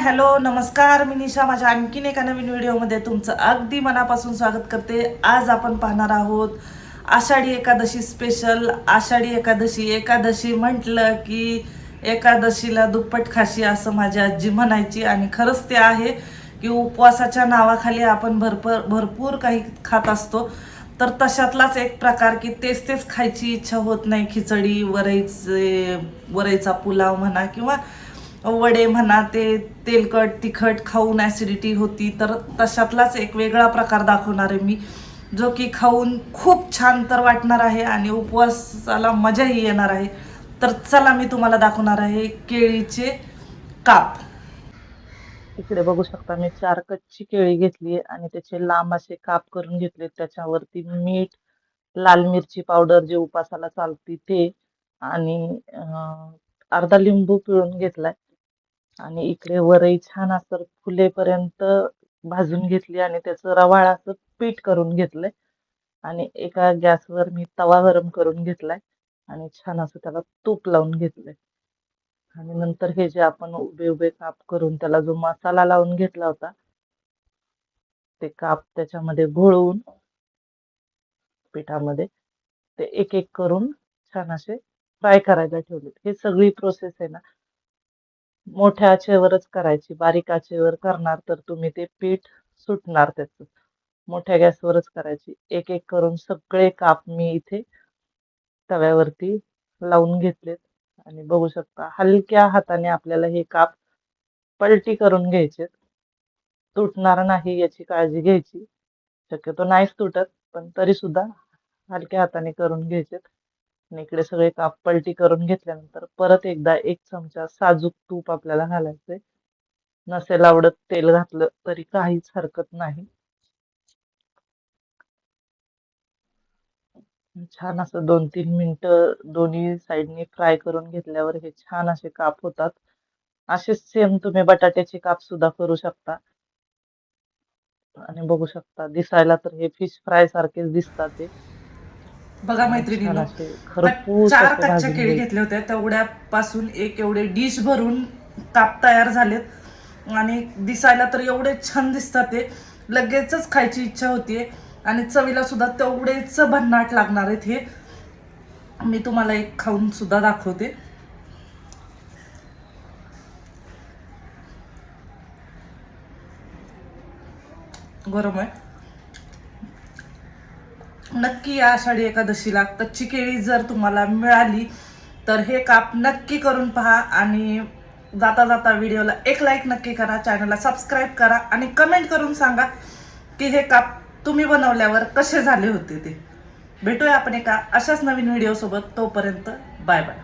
Hello नमस्कार, मी निशा माझ्या आणखीन एका नवीन व्हिडिओमध्ये तुमचं अगदी मनापासून स्वागत करते। आज आपण पाहणार आहोत आषाढी एकादशी स्पेशल। आषाढी एकादशी म्हटलं की एकादशीला दुप्पट खाशी असं माझी आजी म्हणायची, आणि खरंच ते आहे की उपवासाच्या नावाखाली आपण भरपूर काही खात असतो। तर तशातलाच एक प्रकार की तेच तेच खायची इच्छा होत नाही। खिचडी, वरईचा पुलाव म्हणा किंवा वडे म्हणा, ते तेलकट तिखट खाऊन ॲसिडिटी होती। तर तशातलाच एक वेगळा प्रकार दाखवणार आहे मी, जो की खाऊन खूप छान तर वाटणार आहे आणि उपवासाला मजाही येणार आहे। तर चला मी तुम्हाला दाखवणार आहे केळीचे काप। इकडे बघू शकता, मी 4 कच्ची केळी घेतली आणि त्याचे लांब असे काप करून घेतले। त्याच्यावरती मीठ, लाल मिरची पावडर जे उपासाला चालती ते, आणि अर्धा लिंबू पिळून घेतलाय। आणि इकडे वरई छान असं फुलेपर्यंत भाजून घेतली आणि त्याचं रवाळ असं पीठ करून घेतलंय। आणि एका गॅसवर मी तवा गरम करून घेतलाय आणि छान असं त्याला तूप लावून घेतलंय। आणि नंतर हे जे आपण उभे उभे काप करून त्याला जो मसाला लावून घेतला होता, ते काप त्याच्यामध्ये घोळवून पिठामध्ये ते एक एक करून छान असे फ्राय करायला ठेवले। हे सगळी प्रोसेस आहे ना मोठ्या आचेवरच करायची। बारीक आचेवर करणार तर तुम्ही ते पीठ सुटणार त्याचं। मोठ्या गॅसवरच करायची। एक एक करून सगळे काप मी इथे तव्यावरती लावून घेतलेत। आणि बघू शकता, हलक्या हाताने आपल्याला हे काप पलटी करून घ्यायचे। तुटणार नाही याची काळजी घ्यायची। शक्यतो नाहीच तुटत, पण तरी सुद्धा हलक्या हाताने करून घ्यायचे। आणि इकडे सगळे काप पलटी करून घेतल्यानंतर परत एकदा 1 चमचा साजूक तूप आपल्याला घालायचंय। नसेल आवडत तेल घातलं तरी काहीच हरकत नाही। छान असं 2-3 मिनिटं दोन्ही साईडनी फ्राय करून घेतल्यावर हे छान असे काप होतात। असेच सेम तुम्ही बटाट्याचे काप सुद्धा करू शकता। आणि बघू शकता, दिसायला तर हे फिश फ्राय सारखेच दिसतात ते। बघा आणि छान मैत्रिणींनो, असे खरपूस चार असे कच्च्या भाजून केळी घ्यायचे। घेतल्या होत्या, तेवढ्यापासून एक एवढे डिश भरून काप तयार झालेत। आणि दिसायला तर एवढे छान दिसतात, ते लगेचच खायची इच्छा होतीये आणि चवीला सुद्धा तेवढेच भन्नाट लागणार आहेत। हे मी तुम्हाला एक खाऊन सुद्धा दाखवते। गरम आहे। नक्की या आषाढी एकादशीला कच्ची केळी जर तुम्हाला मिळाली तर हे काप नक्की करून पहा। आणि जाता जाता व्हिडिओला एक लाईक नक्की करा, चॅनलला सबस्क्राईब करा आणि कमेंट करून सांगा की हे काप तुम्ही बनवल्यावर कसे झाले होते ते। भेटूया आपण एका अशाच नवीन व्हिडिओ सोबत। तोपर्यंत बाय बाय।